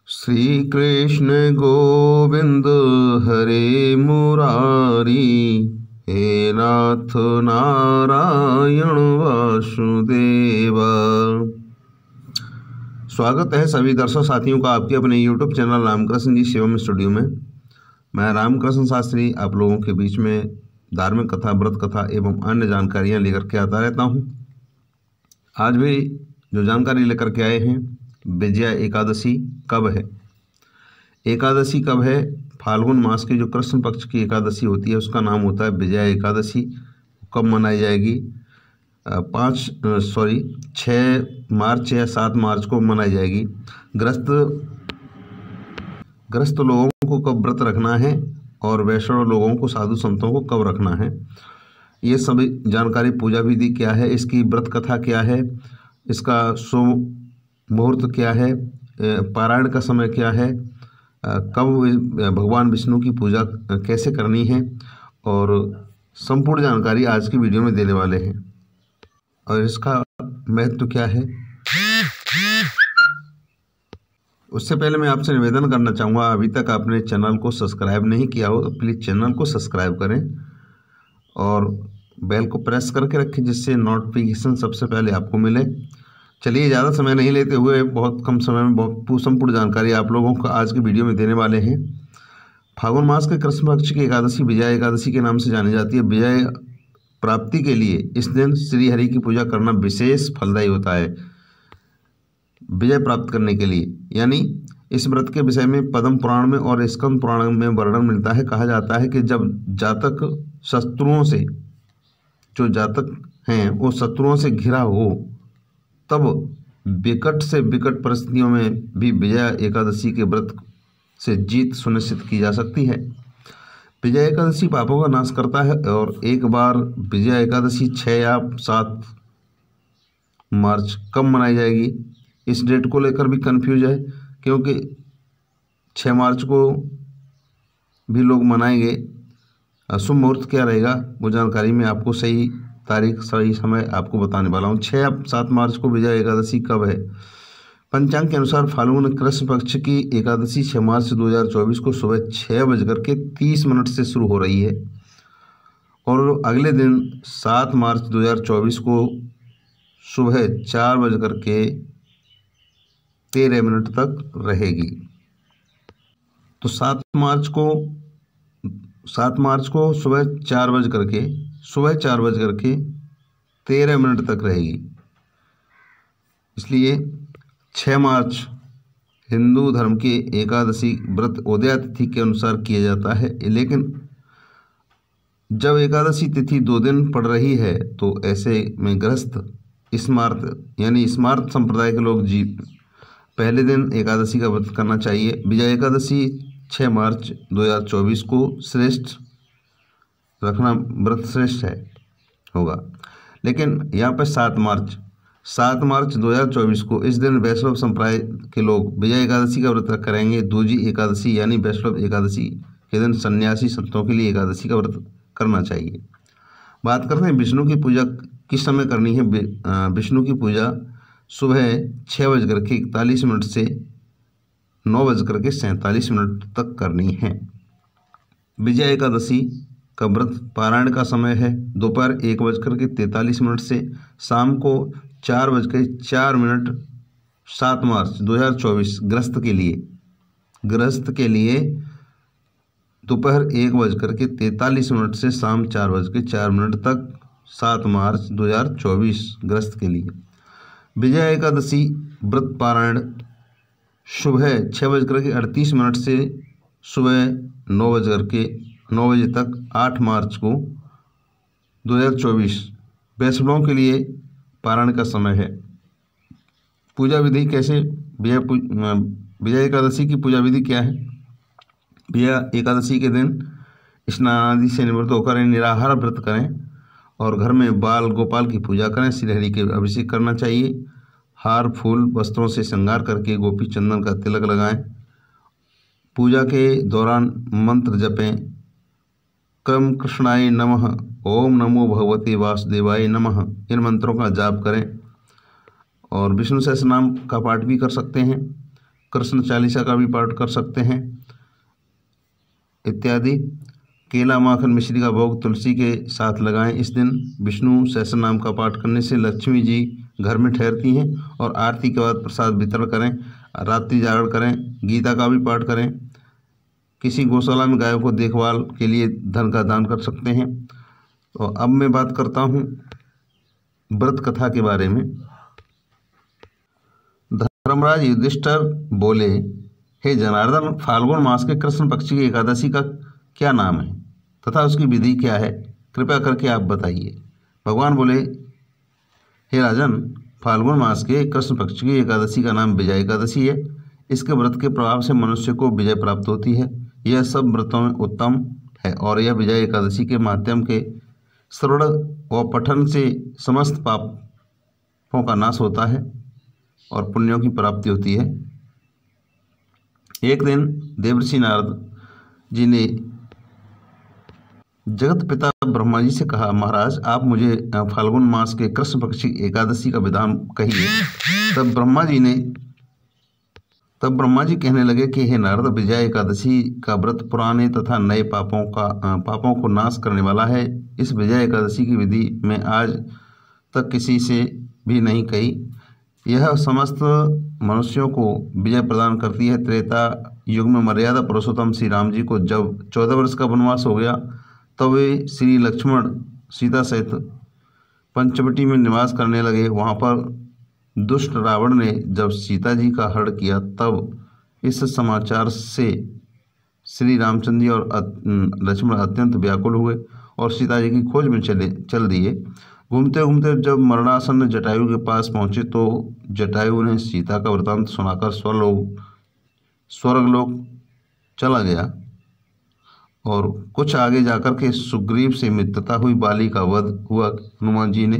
श्री कृष्ण गोविंद हरे मुरारी, हे नाथ नारायण वासुदेवा। स्वागत है सभी दर्शक साथियों का आपके अपने YouTube चैनल रामकृष्ण जी शिवम स्टूडियो में। मैं रामकृष्ण शास्त्री आप लोगों के बीच में धार्मिक कथा, व्रत कथा एवं अन्य जानकारियां लेकर के आता रहता हूं। आज भी जो जानकारी लेकर के आए हैं, विजया एकादशी कब है। एकादशी कब है? फाल्गुन मास की जो कृष्ण पक्ष की एकादशी होती है उसका नाम होता है विजया एकादशी। कब मनाई जाएगी? 6 मार्च या 7 मार्च को मनाई जाएगी। ग्रस्त लोगों को कब व्रत रखना है और वैष्णव लोगों को, साधु संतों को कब रखना है, ये सभी जानकारी। पूजा विधि क्या है, इसकी व्रत कथा क्या है, इसका शुभ मुहूर्त क्या है, पारायण का समय क्या है, कब भगवान विष्णु की पूजा कैसे करनी है, और संपूर्ण जानकारी आज की वीडियो में देने वाले हैं। और इसका महत्व क्या है, उससे पहले मैं आपसे निवेदन करना चाहूँगा, अभी तक आपने चैनल को सब्सक्राइब नहीं किया हो तो प्लीज़ चैनल को सब्सक्राइब करें और बेल को प्रेस करके रखें जिससे नोटिफिकेशन सबसे पहले आपको मिले। चलिए, ज़्यादा समय नहीं लेते हुए बहुत कम समय में बहुत संपूर्ण जानकारी आप लोगों को आज की वीडियो में देने वाले हैं। फाल्गुन मास के कृष्ण पक्ष की एकादशी विजया एकादशी के नाम से जानी जाती है। विजय प्राप्ति के लिए इस दिन श्री हरि की पूजा करना विशेष फलदायी होता है। विजय प्राप्त करने के लिए, यानी इस व्रत के विषय में पद्म पुराण में और स्कंद पुराण में वर्णन मिलता है। कहा जाता है कि जब जातक शत्रुओं से, जो जातक हैं वो शत्रुओं से घिरा हो, तब विकट से विकट परिस्थितियों में भी विजया एकादशी के व्रत से जीत सुनिश्चित की जा सकती है। विजया एकादशी पापों का नाश करता है। और एक बार विजया एकादशी 6 या 7 मार्च कब मनाई जाएगी, इस डेट को लेकर भी कंफ्यूज है, क्योंकि 6 मार्च को भी लोग मनाएंगे। शुभ मुहूर्त क्या रहेगा वो जानकारी मैं आपको सही तारीख, सही समय आपको बताने वाला हूँ। 6 या 7 मार्च को विजया एकादशी कब है? पंचांग के अनुसार फाल्गुन कृष्ण पक्ष की एकादशी 6 मार्च 2024 को सुबह 6:30 से शुरू हो रही है और अगले दिन 7 मार्च 2024 को सुबह 4:13 तक रहेगी। तो 7 मार्च को सुबह 4:13 तक रहेगी। इसलिए 6 मार्च हिंदू धर्म के एकादशी व्रत उदया तिथि के अनुसार किया जाता है। लेकिन जब एकादशी तिथि 2 दिन पड़ रही है तो ऐसे में गृहस्थ स्मार्त यानी स्मार्त संप्रदाय के लोग पहले दिन एकादशी का व्रत करना चाहिए। विजया एकादशी 6 मार्च 2024 को श्रेष्ठ रखना व्रत श्रेष्ठ होगा। लेकिन यहाँ पर 7 मार्च 2024 को इस दिन वैष्णव संप्रदाय के लोग विजया एकादशी का व्रत करेंगे। दूजी एकादशी यानी वैष्णव एकादशी के दिन सन्यासी संतों के लिए एकादशी का व्रत करना चाहिए। बात करते हैं विष्णु की पूजा किस समय करनी है। विष्णु की पूजा सुबह 6:41 से 9:47 तक करनी है। विजया एकादशी का व्रत पारायण का समय है दोपहर 1:43 से शाम को 4:04। 7 मार्च 2024 गृहस्थ के लिए दोपहर 1:43 से शाम 4:04 तक। 7 मार्च 2024 गृहस्थ के लिए विजया एकादशी व्रत पारायण सुबह 6:38 से सुबह 9 बजे तक। 8 मार्च को 2024 वैष्णवों के लिए पारायण का समय है। पूजा विधि कैसे? विजया एकादशी की पूजा विधि क्या है? विजया एकादशी के दिन स्नान आदि से निवृत्त होकर निराहार व्रत करें और घर में बाल गोपाल की पूजा करें। श्री हरि के अभिषेक करना चाहिए। हार फूल वस्त्रों से श्रृंगार करके गोपी चंदन का तिलक लगाएं। पूजा के दौरान मंत्र जपें। क्रम कृष्णाय नमः, ओम नमो भगवते वासुदेवाय नमः, इन मंत्रों का जाप करें और विष्णु सहस्रनाम का पाठ भी कर सकते हैं। कृष्ण चालीसा का भी पाठ कर सकते हैं इत्यादि। केला, माखन, मिश्री का भोग तुलसी के साथ लगाएं। इस दिन विष्णु सहस्त्र नाम का पाठ करने से लक्ष्मी जी घर में ठहरती हैं। और आरती के बाद प्रसाद वितरण करें, रात्रि जागरण करें, गीता का भी पाठ करें। किसी गौशाला में गायों को देखभाल के लिए धन का दान कर सकते हैं। तो अब मैं बात करता हूँ व्रत कथा के बारे में। धर्मराज युधिष्ठिर बोले, हे जनार्दन, फाल्गुन मास के कृष्ण पक्ष की एकादशी का क्या नाम है तथा उसकी विधि क्या है, कृपया करके आप बताइए। भगवान बोले, हे राजन, फाल्गुन मास के कृष्ण पक्ष की एकादशी का नाम विजय एकादशी है। इसके व्रत के प्रभाव से मनुष्य को विजय प्राप्त होती है। यह सब व्रतों में उत्तम है और यह विजय एकादशी के माध्यम के श्रवण व पठन से समस्त पापों का नाश होता है और पुण्यों की प्राप्ति होती है। एक दिन देवर्षि नारद जी ने जगत पिता ब्रह्मा जी से कहा, महाराज, आप मुझे फाल्गुन मास के कृष्ण पक्ष की एकादशी का विधान कहिए। तब ब्रह्मा जी कहने लगे कि हे नारद, विजया एकादशी का व्रत पुराने तथा नए पापों को नाश करने वाला है। इस विजया एकादशी की विधि मैं आज तक किसी से भी नहीं कही। यह समस्त मनुष्यों को विजय प्रदान करती है। त्रेता युग में मर्यादा पुरुषोत्तम श्री राम जी को जब 14 वर्ष का वनवास हो गया, तब वे श्री लक्ष्मण सीता सहित पंचवटी में निवास करने लगे। वहाँ पर दुष्ट रावण ने जब सीता जी का हरण किया, तब इस समाचार से श्री रामचंद्र जी और लक्ष्मण अत्यंत व्याकुल हुए और सीता जी की खोज में चल दिए। घूमते घूमते जब मरणासन्न जटायु के पास पहुँचे, तो जटायु ने सीता का वृतांत सुनाकर स्वर्गलोक चला गया। और कुछ आगे जाकर के सुग्रीव से मित्रता हुई, बाली का वध हुआ। हनुमान जी ने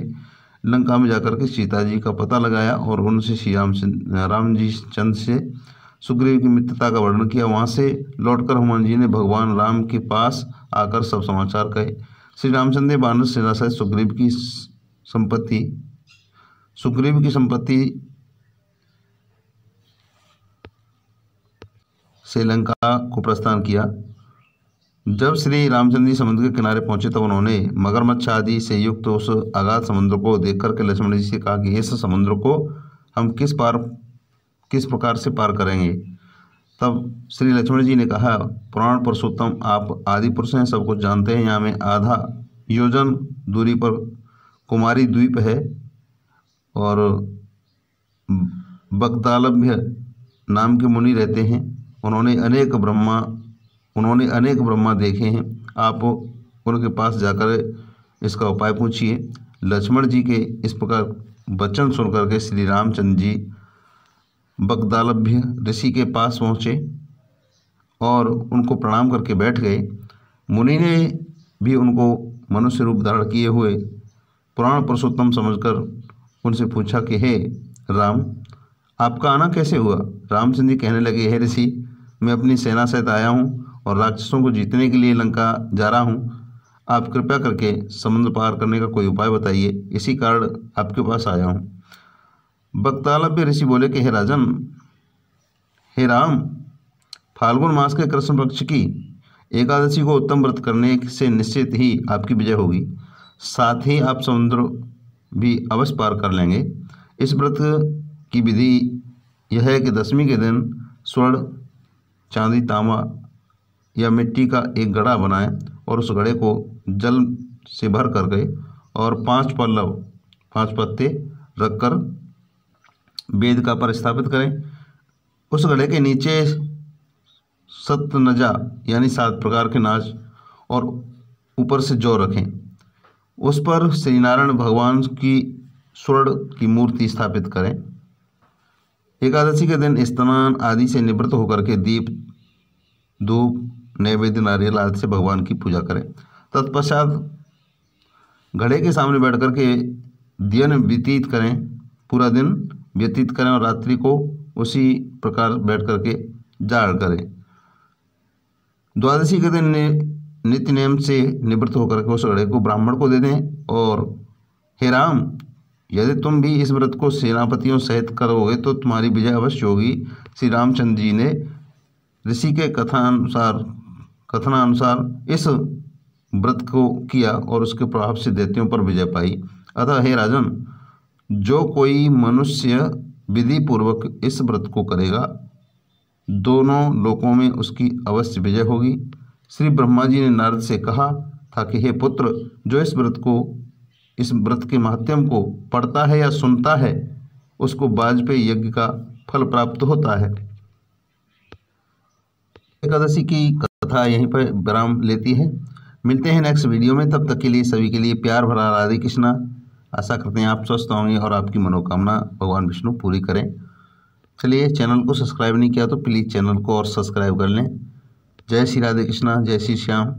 लंका में जाकर के सीता जी का पता लगाया और उनसे श्री राम जी चंद से सुग्रीव की मित्रता का वर्णन किया। वहाँ से लौटकर हनुमान जी ने भगवान राम के पास आकर सब समाचार कहे। श्री रामचंद्र ने वानर सेना सहित सुग्रीव की संपत्ति से लंका को प्रस्थान किया। जब श्री रामचंद्र जी समुद्र के किनारे पहुंचे, तब उन्होंने मगरमच्छ आदि से युक्त उस अगाध समुद्र को देख करके लक्ष्मण जी से कहा कि इस समुद्र को हम किस प्रकार से पार करेंगे। तब श्री लक्ष्मण जी ने कहा, पुराण पुरुषोत्तम, आप आदि पुरुष हैं, सब कुछ जानते हैं। यहाँ में आधा योजन दूरी पर कुमारी द्वीप है और बगदालभ्य नाम के मुनि रहते हैं। उन्होंने अनेक ब्रह्मा देखे हैं। आप उनके पास जाकर इसका उपाय पूछिए। लक्ष्मण जी के इस प्रकार वचन सुनकर के श्री रामचंद्र जी बगदालभ्य ऋषि के पास पहुँचे और उनको प्रणाम करके बैठ गए। मुनि ने भी उनको मनुष्य रूप धारण किए हुए पुराण पुरुषोत्तम समझकर उनसे पूछा कि हे राम, आपका आना कैसे हुआ। रामचंद्र जी कहने लगे, हे ऋषि, मैं अपनी सेना सहित आया हूँ और राक्षसों को जीतने के लिए लंका जा रहा हूँ। आप कृपया करके समुद्र पार करने का कोई उपाय बताइए, इसी कारण आपके पास आया हूँ। बगदालभ्य ऋषि बोले कि हे राजन, हे राम, फाल्गुन मास के कृष्ण पक्ष की एकादशी को उत्तम व्रत करने से निश्चित ही आपकी विजय होगी। साथ ही आप समुद्र भी अवश्य पार कर लेंगे। इस व्रत की विधि यह है कि दशमी के दिन स्वर्ण, चांदी, तांबा या मिट्टी का एक घड़ा बनाएं और उस घड़े को जल से भर कर गए और 5 पत्ते रखकर वेद का पर स्थापित करें। उस घड़े के नीचे सतनजा यानी 7 प्रकार के नाच और ऊपर से जौ रखें। उस पर श्री नारायण भगवान की स्वर्ण की मूर्ति स्थापित करें। एकादशी के दिन स्नान आदि से निवृत्त होकर के दीप, धूप, नैवेद्य, नारियल आदि से भगवान की पूजा करें। तत्पश्चात घड़े के सामने बैठ कर के पूरा दिन व्यतीत करें और रात्रि को उसी प्रकार बैठ कर के जाग करें। द्वादशी के दिन नित्य नियम से निवृत्त होकर के उस घड़े को ब्राह्मण को दे दें और हे राम, यदि तुम भी इस व्रत को सेनापतियों सहित करोगे तो तुम्हारी विजय अवश्य होगी। श्री रामचंद्र जी ने ऋषि के कथनानुसार इस व्रत को किया और उसके प्रभाव से दैत्यों पर विजय पाई। अतः हे राजन, जो कोई मनुष्य विधि पूर्वक इस व्रत को करेगा, दोनों लोकों में उसकी अवश्य विजय होगी। श्री ब्रह्मा जी ने नारद से कहा था कि हे पुत्र, जो इस व्रत के महात्म्य को पढ़ता है या सुनता है, उसको वाजपेयी यज्ञ का फल प्राप्त होता है। एकादशी की कथा यहीं पर विराम लेती है। मिलते हैं नेक्स्ट वीडियो में, तब तक के लिए सभी के लिए प्यार भरा राधे कृष्णा। आशा करते हैं आप स्वस्थ होंगे और आपकी मनोकामना भगवान विष्णु पूरी करें। चलिए, चैनल को सब्सक्राइब नहीं किया तो प्लीज़ चैनल को और सब्सक्राइब कर लें। जय श्री राधे कृष्णा, जय श्री श्याम।